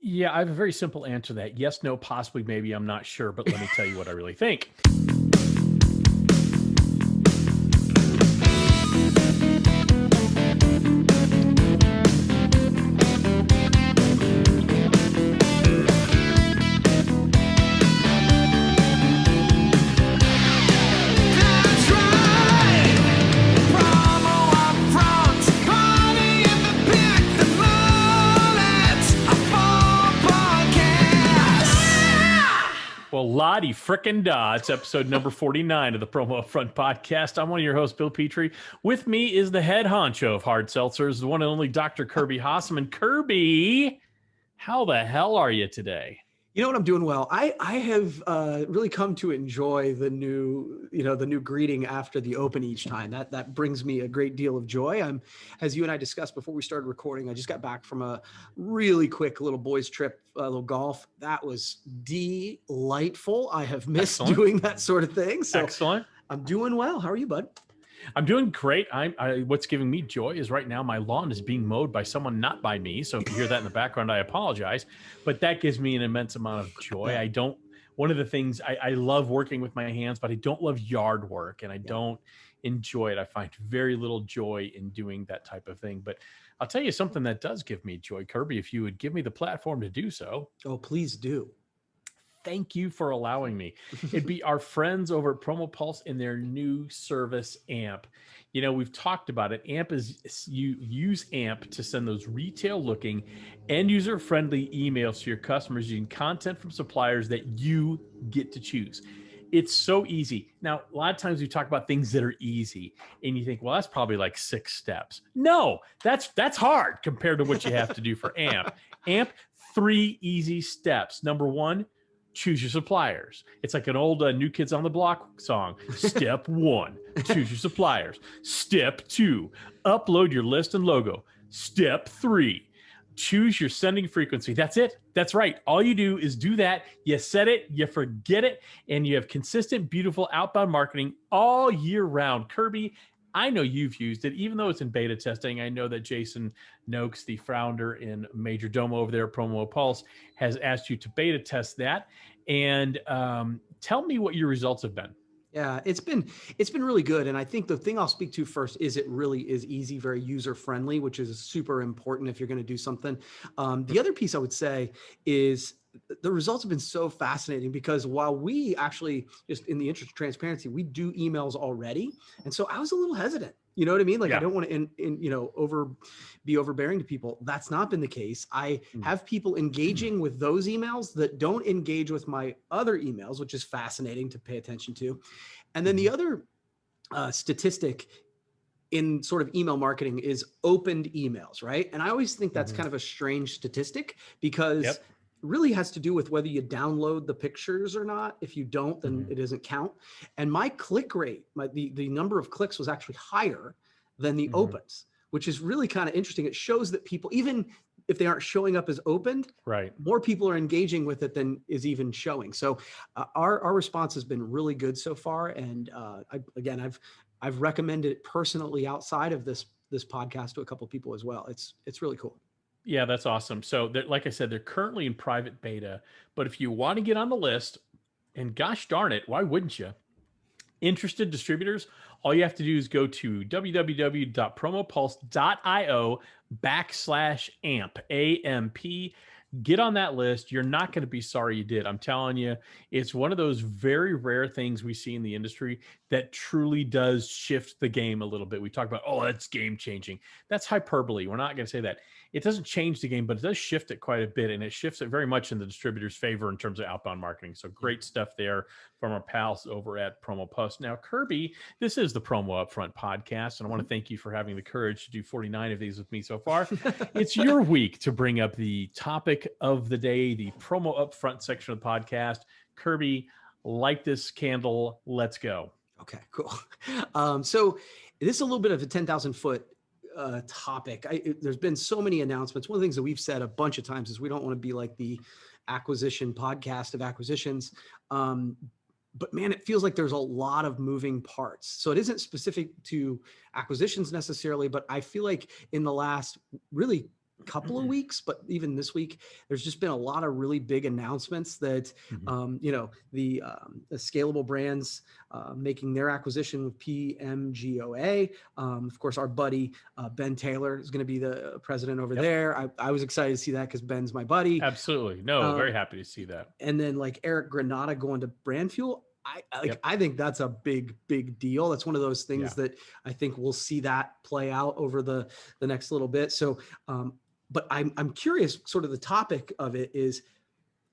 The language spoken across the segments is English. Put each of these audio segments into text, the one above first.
Yeah, I have a very simple answer to that. Yes, no, possibly, maybe, I'm not sure, but let me tell you what I really think. Well, Lottie frickin' da. It's episode number 49 of the Promo UPFront Podcast. I'm one of your hosts, Bill Petrie. With me is the head honcho of hard seltzers, the one and only Dr. Kirby Hasseman. Kirby, how the hell are you today? You know what? I'm doing well. I have really come to enjoy the new greeting after the open each time. That brings me a great deal of joy. As you and I discussed before we started recording, I just got back from a really quick little boys trip, a little golf. That was delightful. I have missed doing that sort of thing. So Excellent. I'm doing well. How are you, bud? I'm doing great. What's giving me joy is right now my lawn is being mowed by someone, not by me. So if you hear that in the background, I apologize. But that gives me an immense amount of joy. One of the things I love working with my hands, but I don't love yard work and I don't enjoy it. I find very little joy in doing that type of thing. But I'll tell you something that does give me joy, Kirby, if you would give me the platform to do so. Oh, please do. Thank you for allowing me. It'd be our friends over at Promo Pulse and their new service, AMP. You know, we've talked about it. AMP is, you use AMP to send those retail looking and user friendly emails to your customers using content from suppliers that you get to choose. It's so easy. Now, a lot of times we talk about things that are easy and you think, well, that's probably like 6 steps. No, that's hard compared to what you have to do for AMP. AMP, 3 easy steps. Number 1, choose your suppliers. It's like an old New Kids on the Block song. Step 1, choose your suppliers. Step 2, upload your list and logo. Step 3, choose your sending frequency. That's it. That's right. All you do is do that. You set it, you forget it, and you have consistent, beautiful outbound marketing all year round. Kirby, I know you've used it, even though it's in beta testing. I know that Jason Noakes, the founder and major domo over there at Promo Pulse, has asked you to beta test that. And tell me what your results have been. Yeah, it's been really good. And I think the thing I'll speak to first is it really is easy, very user friendly, which is super important if you're going to do something. The other piece I would say is the results have been so fascinating because while we actually, just in the interest of transparency, we do emails already. And so I was a little hesitant. You know what I mean? Like, I don't want to be overbearing to people. That's not been the case. I have people engaging with those emails that don't engage with my other emails, which is fascinating to pay attention to. And then the other statistic in sort of email marketing is opened emails, right? And I always think that's kind of a strange statistic because really has to do with whether you download the pictures or not. If you don't, then it doesn't count. And my click rate, the number of clicks was actually higher than the opens, which is really kind of interesting. It shows that people, even if they aren't showing up as opened, more people are engaging with it than is even showing. So our response has been really good so far. And I've recommended it personally outside of this podcast to a couple of people as well. It's really cool. Yeah, that's awesome. So like I said, they're currently in private beta, but if you want to get on the list, and gosh darn it, why wouldn't you? Interested distributors, all you have to do is go to www.promopulse.io/AMP, AMP. Get on that list. You're not going to be sorry you did. I'm telling you, it's one of those very rare things we see in the industry that truly does shift the game a little bit. We talk about, oh, that's game changing. That's hyperbole. We're not going to say that. It doesn't change the game, but it does shift it quite a bit, and it shifts it very much in the distributor's favor in terms of outbound marketing. So great stuff there from our pals over at Promo Pulse. Now, Kirby, this is the Promo UPFront Podcast, and I want to thank you for having the courage to do 49 of these with me so far. It's your week to bring up the topic of the day, the Promo UPFront section of the podcast. Kirby, light this candle. Let's go. Okay, cool. So this is a little bit of a 10,000 foot topic. There's been so many announcements. One of the things that we've said a bunch of times is we don't want to be like the acquisition podcast of acquisitions. But man, it feels like there's a lot of moving parts. So it isn't specific to acquisitions necessarily, but I feel like in the last really couple of weeks, but even this week, there's just been a lot of really big announcements that, the scalable brands making their acquisition with PMGOA. Of course, our buddy Ben Taylor is going to be the president over there. I was excited to see that because Ben's my buddy. Absolutely. No, very happy to see that. And then like Eric Granata going to Brand Fuel. I think that's a big deal. That's one of those things that I think we'll see that play out over the next little bit. So, but I'm curious, sort of the topic of it is,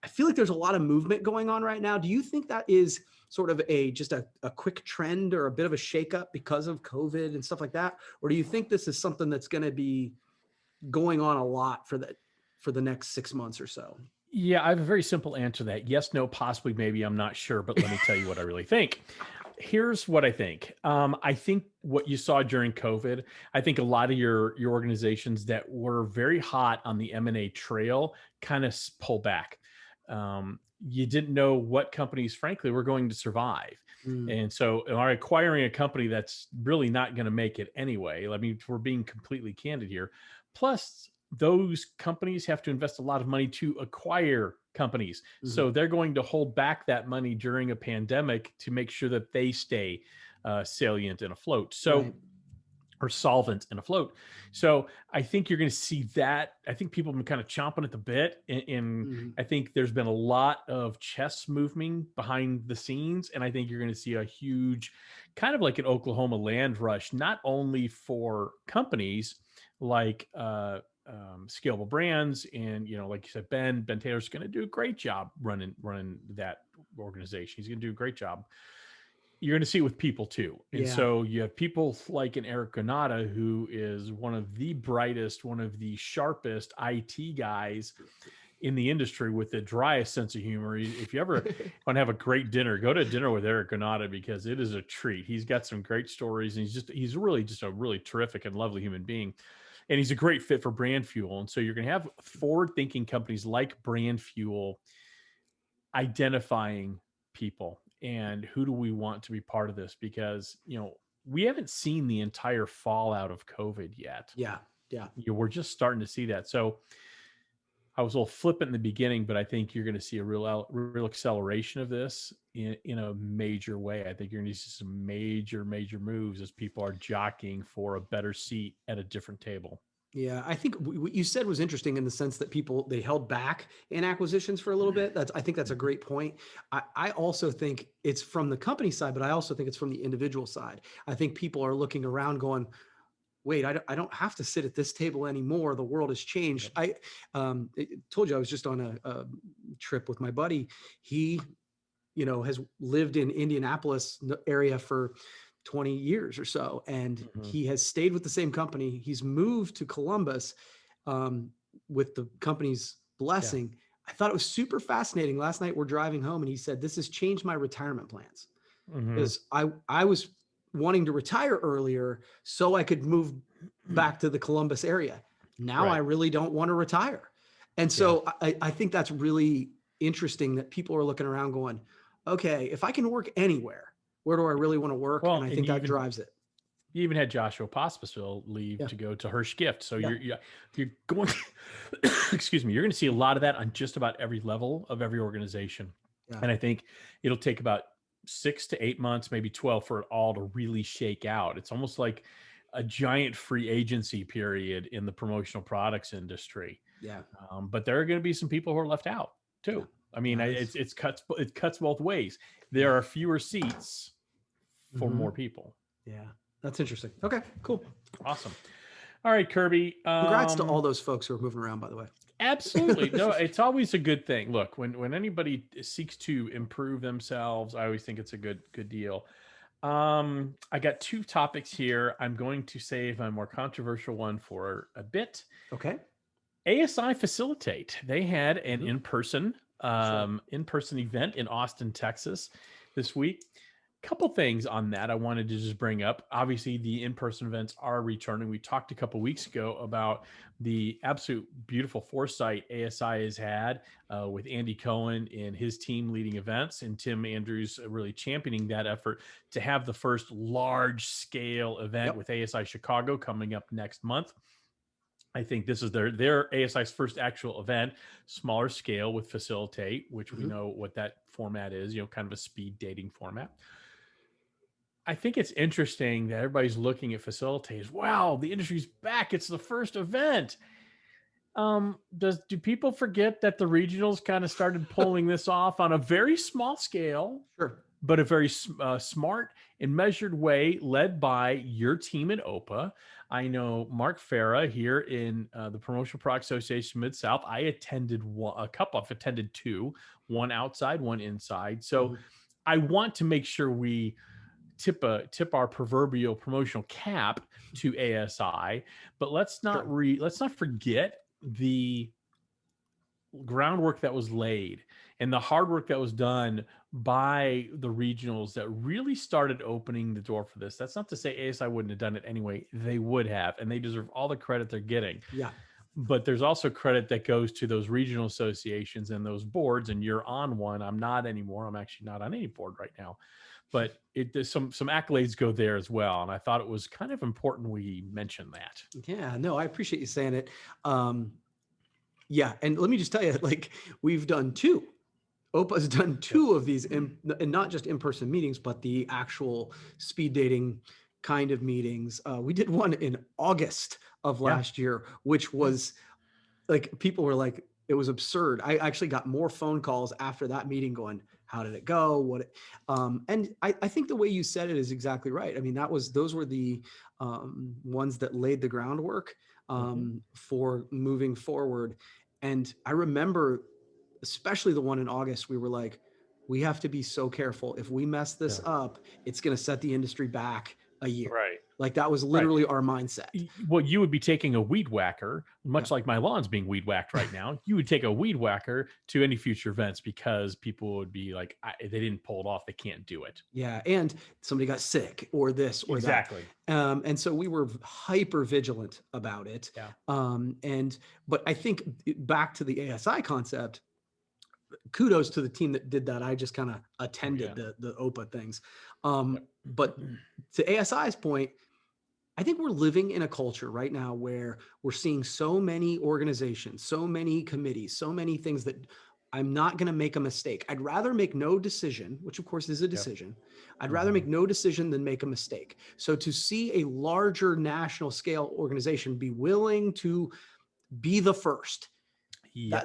I feel like there's a lot of movement going on right now. Do you think that is sort of just a quick trend or a bit of a shakeup because of COVID and stuff like that? Or do you think this is something that's going to be going on a lot for the next 6 months or so? Yeah, I have a very simple answer to that. Yes, no, possibly, maybe. I'm not sure, but let me tell you what I really think. Here's what I think. I think what you saw during COVID, I think a lot of your organizations that were very hot on the M&A trail kind of pull back. You didn't know what companies, frankly, were going to survive. And so are acquiring a company that's really not going to make it anyway. I mean, we're being completely candid here. Plus, those companies have to invest a lot of money to acquire companies. So they're going to hold back that money during a pandemic to make sure that they stay salient and afloat. So, or solvent and afloat. So I think you're going to see that. I think people have been kind of chomping at the bit. And I think there's been a lot of chess moving behind the scenes. And I think you're going to see a huge, kind of like an Oklahoma land rush, not only for companies like scalable brands, and like you said, Ben Taylor's going to do a great job running that organization. He's going to do a great job. You're going to see it with people too. And so you have people like an Eric Granata, who is one of the brightest, one of the sharpest IT guys in the industry with the driest sense of humor. If you ever want to have a great dinner, go to dinner with Eric Granata, because it is a treat. He's got some great stories, and he's really just a really terrific and lovely human being. And he's a great fit for Brand Fuel. And so you're going to have forward-thinking companies like Brand Fuel identifying people and who do we want to be part of this, because, we haven't seen the entire fallout of COVID yet. Yeah. We're just starting to see that. So I was a little flippant in the beginning, but I think you're going to see a real acceleration of this in a major way. I think you're going to see some major moves as people are jockeying for a better seat at a different table. Yeah, I think what you said was interesting in the sense that they held back in acquisitions for a little bit. I think that's a great point. I also think it's from the company side, but I also think it's from the individual side. I think people are looking around going, wait, I don't have to sit at this table anymore. The world has changed. I told you I was just on a trip with my buddy. He, has lived in Indianapolis area for 20 years or so. And he has stayed with the same company. He's moved to Columbus with the company's blessing. I thought it was super fascinating. Last night we're driving home and he said, this has changed my retirement plans. Because I was wanting to retire earlier so I could move back to the Columbus area. Now I really don't want to retire. And so I think that's really interesting that people are looking around going, okay, if I can work anywhere, where do I really want to work? Well, and I think that drives it. You even had Joshua Pospisil leave to go to Hirsch Gift. So you're going, excuse me, you're going to see a lot of that on just about every level of every organization. And I think it'll take about 6 to 8 months, maybe 12 for it all to really shake out. It's almost like a giant free agency period in the promotional products industry. But there are going to be some people who are left out too. I mean, it cuts both ways. There are fewer seats for more people. Yeah, that's interesting. Okay, cool. Awesome. All right, Kirby. Congrats to all those folks who are moving around, by the way. Absolutely. No, it's always a good thing. Look, when anybody seeks to improve themselves, I always think it's a good deal. I got 2 topics here. I'm going to save a more controversial one for a bit. Okay. ASI Facilitate. They had an in-person event in Austin, Texas this week. Couple things on that I wanted to just bring up. Obviously, the in-person events are returning. We talked a couple weeks ago about the absolute beautiful foresight ASI has had with Andy Cohen and his team leading events, and Tim Andrews really championing that effort to have the first large-scale event with ASI Chicago coming up next month. I think this is their ASI's first actual event, smaller scale with Facilitate, which we know what that format is, kind of a speed dating format. I think it's interesting that everybody's looking at Facilitate. Wow, the industry's back. It's the first event. Do people forget that the regionals kind of started pulling this off on a very small scale? Sure. But a very smart and measured way, led by your team in OPA. I know Mark Farah here in the Promotional Product Association Mid-South. I attended a couple. I've attended two, one outside, one inside. So I want to make sure we tip our proverbial promotional cap to ASI, but let's not forget the groundwork that was laid and the hard work that was done by the regionals that really started opening the door for this. That's not to say ASI wouldn't have done it anyway. They would have, and they deserve all the credit they're getting. Yeah. But there's also credit that goes to those regional associations and those boards, and you're on one. I'm not anymore. I'm actually not on any board right now. But there's some accolades go there as well. And I thought it was kind of important we mention that. Yeah, no, I appreciate you saying it. Yeah. And let me just tell you, like, we've done two. OPA's done two of these, and not just in-person meetings, but the actual speed dating kind of meetings. We did one in August of last year, which was like, people were like, it was absurd. I actually got more phone calls after that meeting going, how did it go? And I think the way you said it is exactly right. I mean, those were the ones that laid the groundwork for moving forward. And I remember, especially the one in August, we were like, we have to be so careful. If we mess this up, it's going to set the industry back a year. Right. Like, that was literally our mindset. Well, you would be taking a weed whacker, much like my lawn's being weed whacked right now. You would take a weed whacker to any future events because people would be like, they didn't pull it off. They can't do it. Yeah. And somebody got sick or this or that. And so we were hyper vigilant about it. Yeah. But I think back to the ASI concept, kudos to the team that did that. I just kind of attended the OPA things. But to ASI's point, I think we're living in a culture right now where we're seeing so many organizations, so many committees, so many things that I'm not going to make a mistake. I'd rather make no decision, which of course is a decision. I'd rather make no decision than make a mistake. So to see a larger national scale organization be willing to be the first,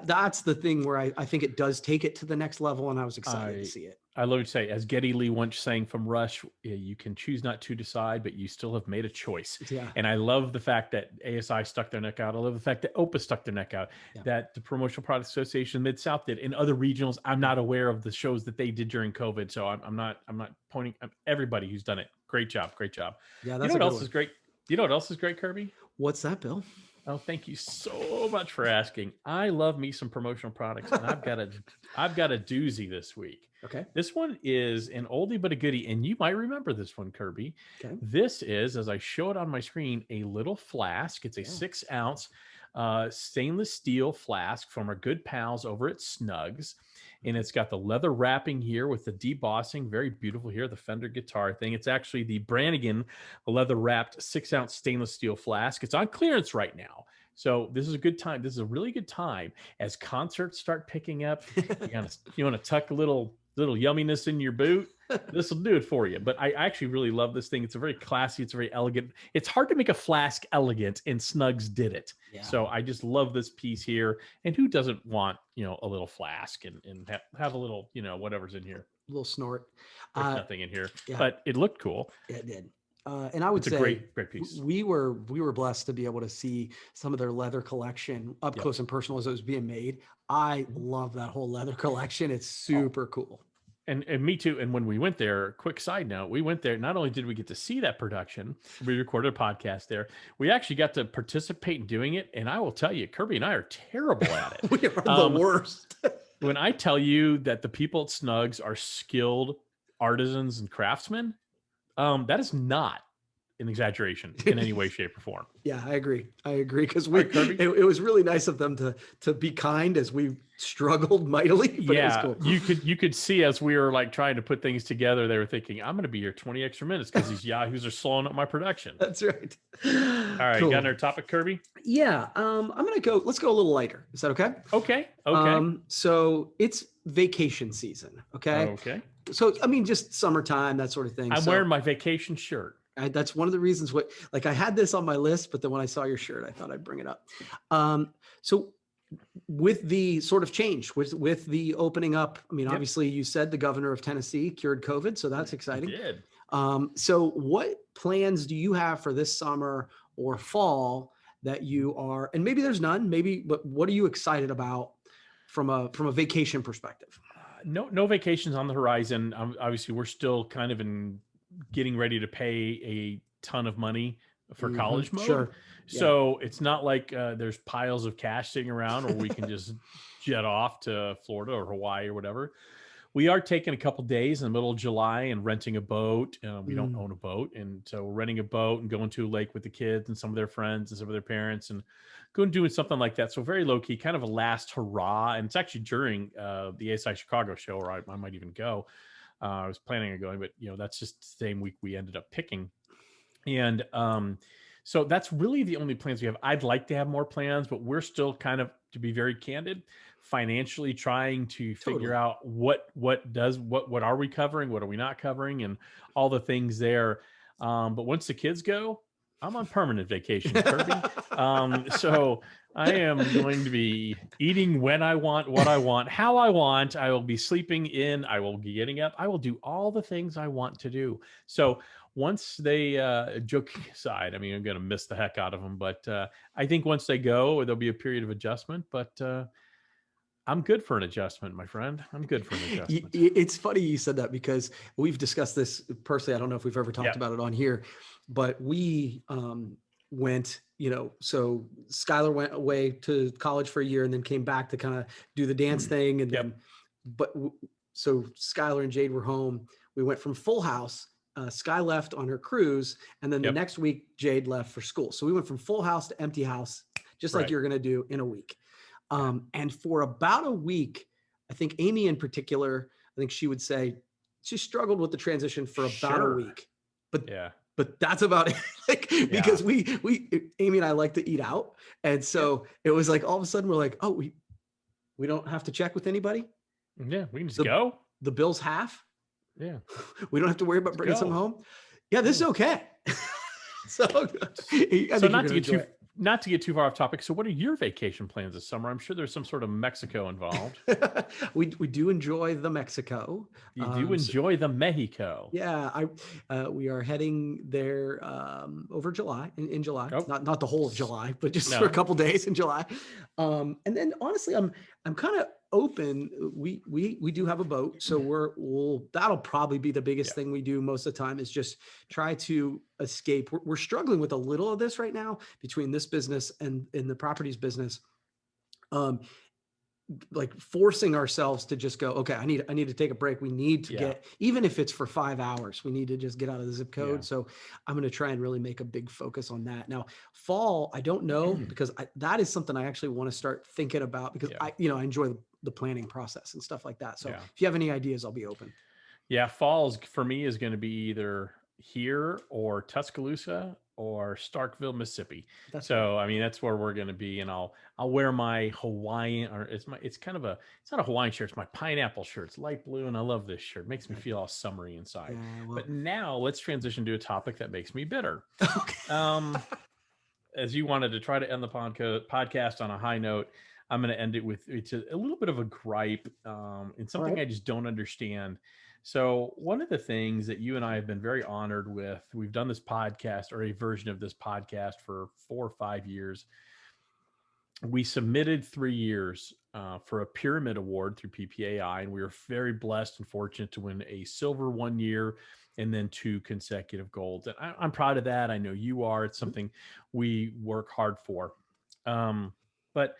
that's the thing where I think it does take it to the next level, and I was excited to see it. I love to say, as Geddy Lee once sang from Rush, you can choose not to decide, but you still have made a choice. Yeah. And I love the fact that ASI stuck their neck out. I love the fact that OPA stuck their neck out, that the Promotional Product Association Mid-South did. In other regionals, I'm not aware of the shows that they did during COVID, so I'm not pointing everybody who's done it. Great job. Yeah, you that's know what else is great? You know what else is great, Kirby? What's that, Bill? Oh, thank you so much for asking. I love me some promotional products, and I've got a doozy this week. Okay. This one is an oldie but a goodie, and you might remember this one, Kirby. Okay. This is, as I show it on my screen, a little flask. It's a 6-ounce stainless steel flask from our good pals over at Snugs. And it's got the leather wrapping here with the debossing. Very beautiful here, the Fender guitar thing. It's actually the Brannigan leather wrapped 6-ounce stainless steel flask. It's on clearance right now. So this is a good time. This is a really good time as concerts start picking up. You want to tuck a little yumminess in your boot. This will do it for you. But I actually really love this thing. It's a very classy. It's very elegant. It's hard to make a flask elegant, and Snugs did it. Yeah. So I just love this piece here. And who doesn't want, a little flask and have a little, whatever's in here. A little snort. There's nothing in here, but it looked cool. It did. And I would say a great piece. We were blessed to be able to see some of their leather collection up close and personal as it was being made. I love that whole leather collection. It's super cool. And me too. And when we went there, quick side note, we went there. Not only did we get to see that production, we recorded a podcast there. We actually got to participate in doing it. And I will tell you, Kirby and I are terrible at it. We are the worst. When I tell you that the people at Snugs are skilled artisans and craftsmen, that is not an exaggeration in any way, shape, or form. Yeah, I agree. Because All right, Kirby. it was really nice of them to be kind as we struggled mightily, but it was cool. You could see as we were like trying to put things together, they were thinking, I'm going to be here 20 extra minutes because these yahoos are slowing up my production. That's right. All right, Cool. got another topic, Kirby? Yeah, I'm gonna go. Let's go a little lighter. Is that okay? Okay. So it's vacation season. Okay. So I mean, just summertime, that sort of thing. I'm wearing my vacation shirt. That's one of the reasons I had this on my list, but then when I saw your shirt, I thought I'd bring it up. So with the sort of change with the opening up, I mean, obviously you said the governor of Tennessee cured COVID, so that's exciting. He did. So what plans do you have for this summer or fall that you are, and maybe there's none, but what are you excited about from a vacation perspective? No vacations on the horizon. Obviously we're still kind of getting ready to pay a ton of money for college mode. Sure. So it's not like there's piles of cash sitting around or we can just jet off to Florida or Hawaii or whatever. We are taking a couple days in the middle of July and renting a boat. We don't own a boat. And so we're renting a boat and going to a lake with the kids and some of their friends and some of their parents and going doing something like that. So very low key, kind of a last hurrah. And it's actually during the ASI Chicago show, or I might even go. I was planning on going, but that's just the same week we ended up picking. And so that's really the only plans we have. I'd like to have more plans, but we're still kind of, to be very candid, financially trying to figure out what are we covering, what are we not covering, and all the things there. But once the kids go, I'm on permanent vacation, Kirby. So I am going to be eating when I want, what I want, how I want. I will be sleeping in. I will be getting up. I will do all the things I want to do. So once they, joking aside, I mean, I'm going to miss the heck out of them. But I think once they go, there'll be a period of adjustment. But I'm good for an adjustment, my friend. I'm good for an adjustment. It's funny you said that because we've discussed this personally. I don't know if we've ever talked about it on here, but we went, so Skylar went away to college for a year and then came back to kind of do the dance thing. And then, so Skylar and Jade were home. We went from Full House. Sky left on her cruise. And then the next week, Jade left for school. So we went from Full House to Empty House, just like you're going to do in a week. And for about a week, I think Amy in particular, I think she would say she struggled with the transition for about a week, but that's about it. Because we Amy and I like to eat out. And so it was like, all of a sudden we're like, oh, we don't have to check with anybody. Yeah. We can just go. The bill's half. Yeah. We don't have to worry about bringing some home. Yeah. This is okay. So not to get too far off topic. So what are your vacation plans this summer? I'm sure there's some sort of Mexico involved. We do enjoy the Mexico. You do enjoy the Mexico. Yeah. We are heading there over July, in July, not the whole of July, but just for a couple days in July. And then honestly, I'm kind of open. We do have a boat. So that'll probably be the biggest thing we do most of the time is just try to escape. We're struggling with a little of this right now between this business and in the properties business. Like forcing ourselves to just go, okay, I need to take a break. We need to get, even if it's for 5 hours, we need to just get out of the zip code. Yeah. So I'm going to try and really make a big focus on that. Now, fall, I don't know because that is something I actually want to start thinking about because I enjoy the planning process and stuff like that. So if you have any ideas, I'll be open. Yeah. Falls for me is going to be either here or Tuscaloosa or Starkville, Mississippi. That's where we're going to be. And I'll wear my Hawaiian, or it's not a Hawaiian shirt. It's my pineapple shirt. It's light blue. And I love this shirt. It makes me feel all summery inside. But now let's transition to a topic that makes me bitter. Okay. As you wanted to try to end the podcast on a high note, I'm going to end it with it's a little bit of a gripe and something I just don't understand. So one of the things that you and I have been very honored with, we've done this podcast or a version of this podcast for 4 or 5 years. We submitted 3 years for a Pyramid Award through PPAI, and we were very blessed and fortunate to win a silver 1 year and then 2 consecutive golds. And I'm proud of that. I know you are. It's something we work hard for. But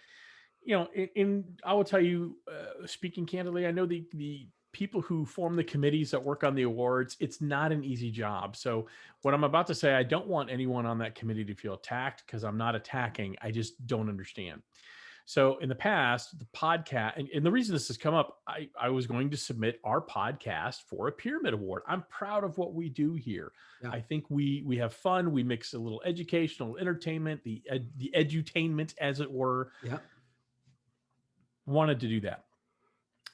I will tell you, speaking candidly, I know the people who form the committees that work on the awards, it's not an easy job. So what I'm about to say, I don't want anyone on that committee to feel attacked, because I'm not attacking. I just don't understand. So in the past, the podcast, and the reason this has come up, I was going to submit our podcast for a Pyramid Award. I'm proud of what we do here. Yeah. I think we have fun. We mix a little educational entertainment, the edutainment, as it were. Yeah. Wanted to do that.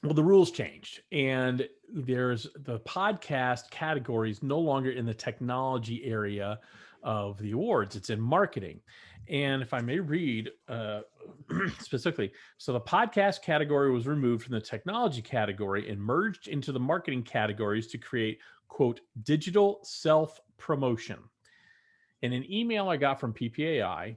Well, the rules changed, and there's the podcast category is no longer in the technology area of the awards. It's in marketing. And if I may read specifically, so the podcast category was removed from the technology category and merged into the marketing categories to create, quote, digital self-promotion. In an email I got from PPAI,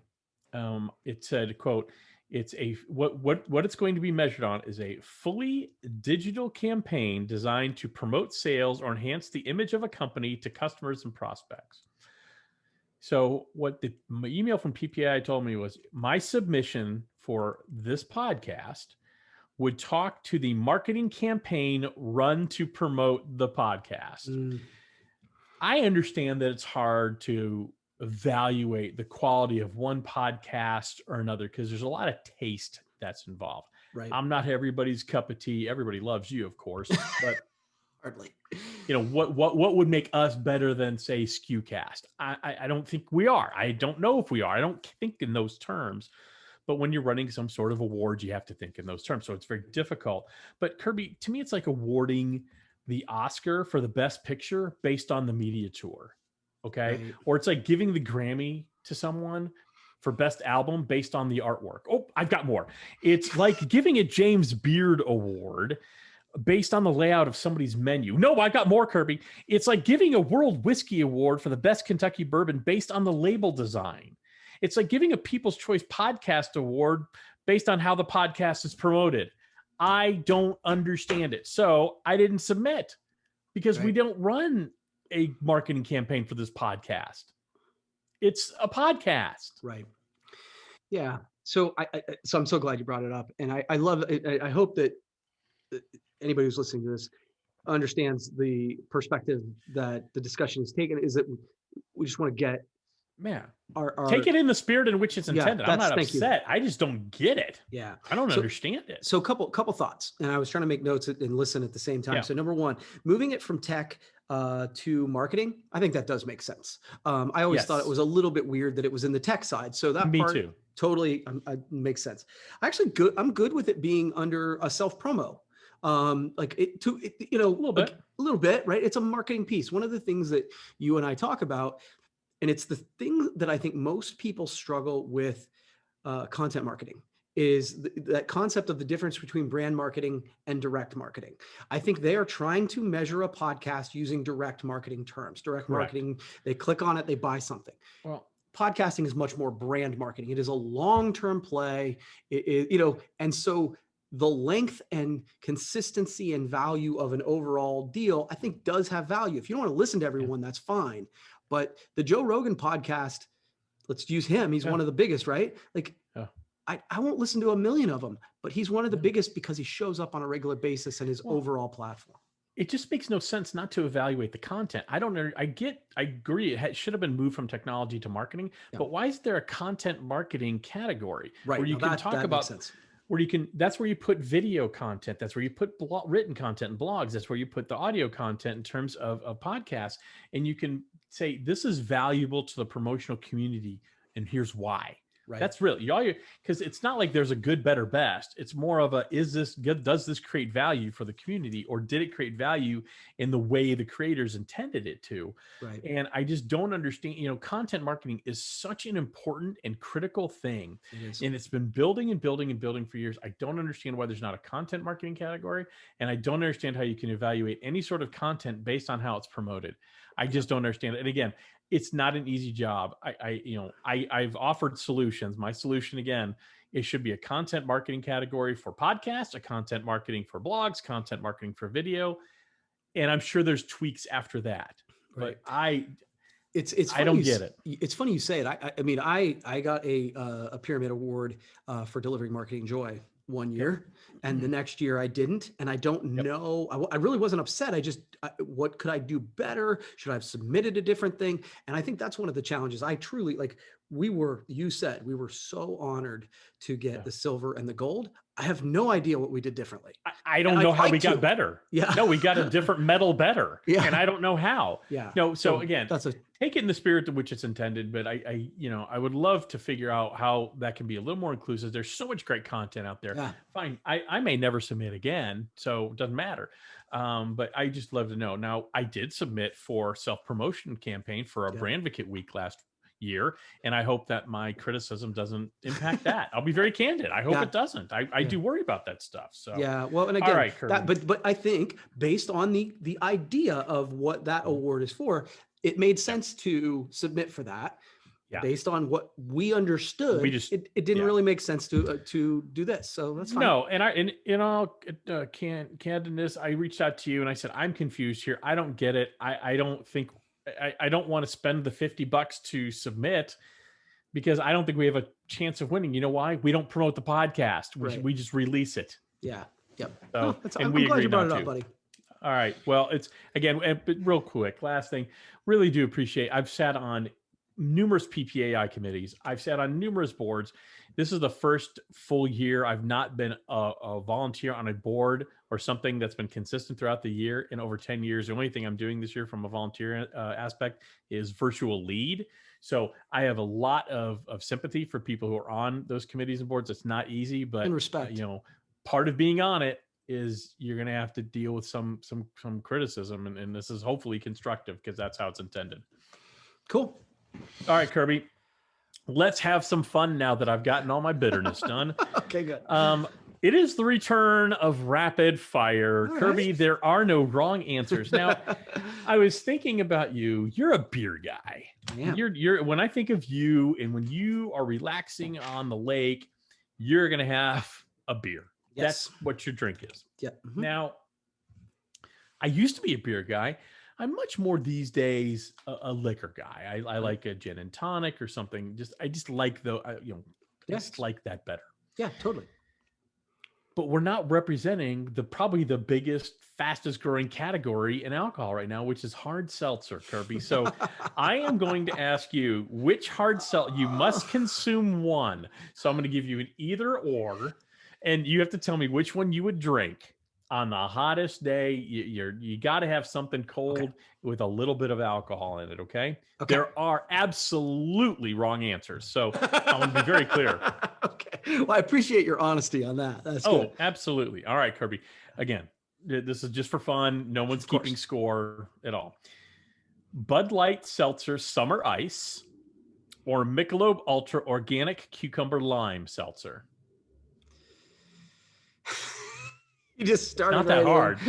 it said, quote, it's a what it's going to be measured on is a fully digital campaign designed to promote sales or enhance the image of a company to customers and prospects. So what the email from PPAI told me was my submission for this podcast would talk to the marketing campaign run to promote the podcast. I understand that it's hard to evaluate the quality of one podcast or another, because there's a lot of taste that's involved. Right. I'm not everybody's cup of tea. Everybody loves you, of course, but hardly. What would make us better than, say, SKUcast? I don't think we are. I don't know if we are. I don't think in those terms. But when you're running some sort of award, you have to think in those terms. So it's very difficult. But Kirby, to me, it's like awarding the Oscar for the best picture based on the media tour. Okay. Right. Or it's like giving the Grammy to someone for best album based on the artwork. Oh, I've got more. It's like giving a James Beard award based on the layout of somebody's menu. No, I got more, Kirby. It's like giving a World Whiskey Award for the best Kentucky bourbon based on the label design. It's like giving a People's Choice Podcast Award based on how the podcast is promoted. I don't understand it. So I didn't submit, because we don't run a marketing campaign for this podcast. It's a podcast. Right. Yeah. So so I'm so glad you brought it up. And I love it. I hope that anybody who's listening to this understands the perspective that the discussion is taken, is that we just want to get our take it in the spirit in which it's intended. I'm not upset. I just don't get it. Yeah. I don't understand it. So couple thoughts, and I was trying to make notes and listen at the same time. Yeah. So number one, moving it from tech to marketing, I think that does make sense. I always thought it was a little bit weird that it was in the tech side. So that part too. Totally makes sense. I'm good with it being under a self-promo. A little bit, right? It's a marketing piece. One of the things that you and I talk about, and it's the thing that I think most people struggle with content marketing, is that concept of the difference between brand marketing and direct marketing. I think they are trying to measure a podcast using direct marketing terms. Direct marketing, they click on it, they buy something. Well, podcasting is much more brand marketing. It is a long-term play, and so the length and consistency and value of an overall deal, I think, does have value. If you don't want to listen to everyone, that's fine. But the Joe Rogan podcast, let's use him. He's one of the biggest, right? I won't listen to a million of them, but he's one of the biggest because he shows up on a regular basis in his overall platform. It just makes no sense not to evaluate the content. I don't know. I agree. It should have been moved from technology to marketing, but why is there a content marketing category where you can talk about, that's where you put video content. That's where you put written content and blogs. That's where you put the audio content in terms of podcasts. And you can say, this is valuable to the promotional community, and here's why. Right. That's really because it's not like there's a good, better, best. It's more of a, is this good? Does this create value for the community, or did it create value in the way the creators intended it to? Right. And I just don't understand, content marketing is such an important and critical thing. And it's been building and building and building for years. I don't understand why there's not a content marketing category. And I don't understand how you can evaluate any sort of content based on how it's promoted. I just don't understand it. And again, it's not an easy job. I've offered solutions. My solution, again, it should be a content marketing category for podcasts, a content marketing for blogs, content marketing for video. And I'm sure there's tweaks after that, but I don't get it. It's funny you say it. I got a Pyramid Award for delivering marketing joy one year, and the next year I didn't. And I don't know, I really wasn't upset. What could I do better? Should I have submitted a different thing? And I think that's one of the challenges. I truly, like, you said, we were so honored to get the silver and the gold. I have no idea what we did differently. I don't know how we got better. Yeah. No, we got a different medal better. Yeah. And I don't know how. Yeah. No. So again, take it in the spirit to which it's intended, but I would love to figure out how that can be a little more inclusive. There's so much great content out there. Yeah. Fine. I may never submit again, so it doesn't matter. But I just love to know. Now, I did submit for self-promotion campaign for our Brandvacate week last year, and I hope that my criticism doesn't impact that. I'll be very candid. I hope it doesn't. I do worry about that stuff. So well, and again, all right, Kirby. but I think based on the idea of what that award is for, it made sense to submit for that. Based on what we understood, it didn't really make sense to do this. So that's fine. No, and in all candidness, I reached out to you and I said, I'm confused here. I don't get it. I don't think I don't want to spend the $50 to submit because I don't think we have a chance of winning. You know why? We don't promote the podcast. We just release it. Yeah. Yep. So, I'm glad you brought it up, buddy. All right. Well, it's again, but real quick, last thing, really do appreciate. I've sat on numerous PPAI committees. I've sat on numerous boards. This is the first full year I've not been a volunteer on a board or something that's been consistent throughout the year in over 10 years. The only thing I'm doing this year from a volunteer aspect is virtual lead. So I have a lot of sympathy for people who are on those committees and boards. It's not easy, but in respect, part of being on it is you're going to have to deal with some criticism, and this is hopefully constructive because that's how it's intended. Cool. All right, Kirby. Let's have some fun now that I've gotten all my bitterness done. Okay, good. It is the return of rapid fire. All Kirby, right. There are no wrong answers. Now, I was thinking about you. You're a beer guy. Yeah. You're when I think of you and when you are relaxing on the lake, you're going to have a beer. Yes. That's what your drink is. Yeah. Mm-hmm. Now, I used to be a beer guy. I'm much more these days a liquor guy. I like a gin and tonic or something. I just like just like that better. Yeah, totally. But we're not representing probably the biggest, fastest growing category in alcohol right now, which is hard seltzer, Kirby. So I am going to ask you which hard seltzer. You must consume one. So I'm going to give you an either or, and you have to tell me which one you would drink. On the hottest day, you got to have something cold with a little bit of alcohol in it, okay? There are absolutely wrong answers, so I want to be very clear. Okay. Well, I appreciate your honesty on that. That's good. Absolutely. All right, Kirby. Again, this is just for fun. No one's keeping score at all. Bud Light Seltzer Summer Ice or Michelob Ultra Organic Cucumber Lime Seltzer? You just started. Not that hard.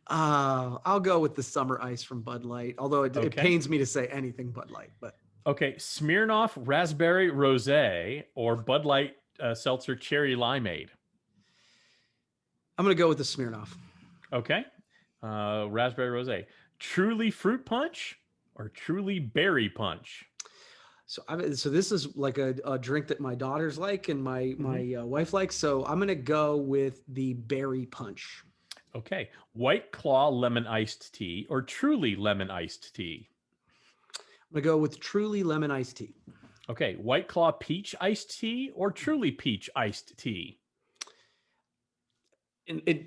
I'll go with the Summer Ice from Bud Light, although it pains me to say anything Bud Light. But okay, Smirnoff Raspberry Rosé or Bud Light Seltzer Cherry Limeade? I'm going to go with the Smirnoff. Okay, Raspberry Rosé. Truly Fruit Punch or Truly Berry Punch? So this is like a drink that my daughters like and my wife likes. So I'm going to go with the berry punch. Okay. White Claw lemon iced tea or Truly lemon iced tea? I'm going to go with Truly lemon iced tea. Okay. White Claw peach iced tea or Truly peach iced tea?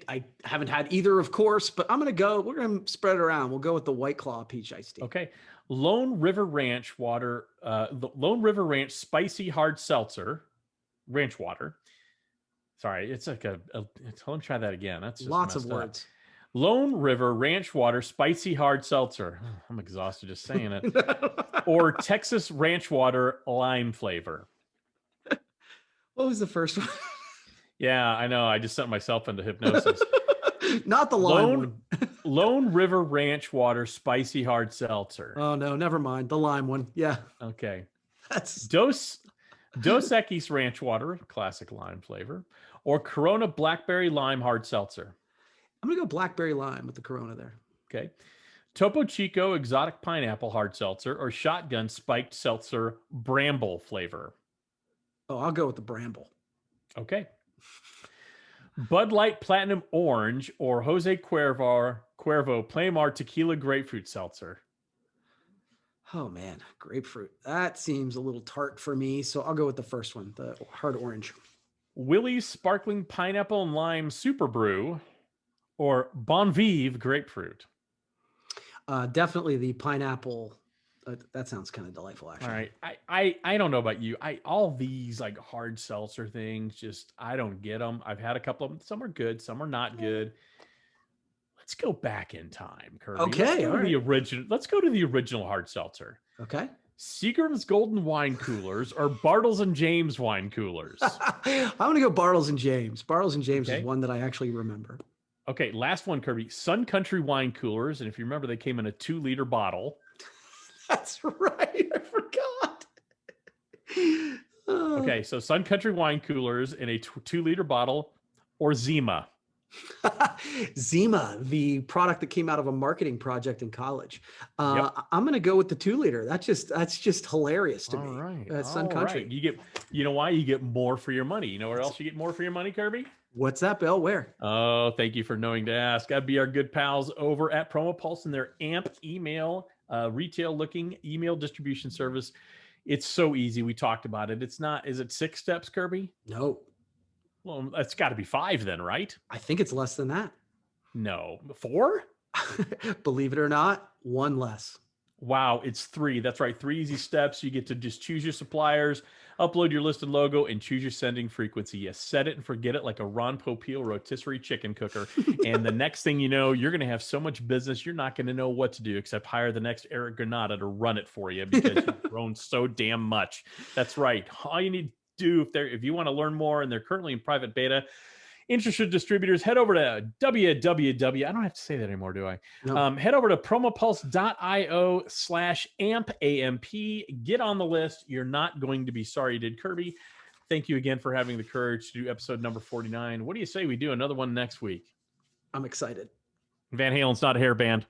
I haven't had either, of course, but we're going to spread it around. We'll go with the White Claw peach iced tea. Okay. Lone River Ranch spicy hard seltzer, ranch water. Sorry, it's like let me try that again. That's just lots of words. Up. Lone River Ranch water spicy hard seltzer. I'm exhausted just saying it. Or Texas Ranch water lime flavor. What was the first one? Yeah, I know. I just sent myself into hypnosis. Not the lime one. Lone River Ranch water spicy hard seltzer. Oh no, never mind. The lime one. Yeah. Okay. That's Dos Equis Ranch water, classic lime flavor, or Corona Blackberry Lime hard seltzer. I'm gonna go blackberry lime with the Corona there. Okay. Topo Chico exotic pineapple hard seltzer or Shotgun spiked seltzer bramble flavor. Oh, I'll go with the bramble. Okay. Bud Light Platinum Orange or Jose Cuervo Playmar Tequila Grapefruit Seltzer. Oh man, grapefruit. That seems a little tart for me. So I'll go with the first one, the hard orange. Willie's Sparkling Pineapple and Lime Super Brew or Bon Vive Grapefruit. Definitely the pineapple. That sounds kind of delightful, actually. All right. I don't know about you. All these like hard seltzer things, just I don't get them. I've had a couple of them. Some are good, some are not good. Let's go back in time, Kirby. Okay, Let's go to the original hard seltzer. Okay. Seagram's Golden Wine Coolers or Bartles and James Wine Coolers. I'm going to go Bartles and James. Bartles and James is one that I actually remember. Okay, last one, Kirby. Sun Country Wine Coolers. And if you remember, they came in a 2-liter bottle. That's right. I forgot. Okay, so Sun Country Wine Coolers in a 2-liter bottle or Zima. Zima, the product that came out of a marketing project in college. I'm going to go with the 2-liter. That's just hilarious to me. All right. Sun Country. Right. You know why? You get more for your money. You know where else you get more for your money, Kirby? What's that, Bill? Where? Oh, thank you for knowing to ask. That'd be our good pals over at Promo Pulse and their AMP email, retail-looking email distribution service. It's so easy. We talked about it. Is it 6 steps, Kirby? No. Well, it's got to be 5 then, right? I think it's less than that. No. 4? Believe it or not, 1 less. Wow, it's 3. That's right. 3 easy steps. You get to just choose your suppliers, upload your listed logo, and choose your sending frequency. You set it and forget it like a Ron Popeil rotisserie chicken cooker. And the next thing you know, you're going to have so much business, you're not going to know what to do except hire the next Eric Granada to run it for you because you've grown so damn much. That's right. All you need to do if you want to learn more, and they're currently in private beta, interested distributors, head over to www. I don't have to say that anymore, do I? No. Head over to promopulse.io/AMP. Get on the list. You're not going to be sorry you did. Kirby, thank you again for having the courage to do episode number 49. What do you say we do another one next week? I'm excited. Van Halen's not a hair band.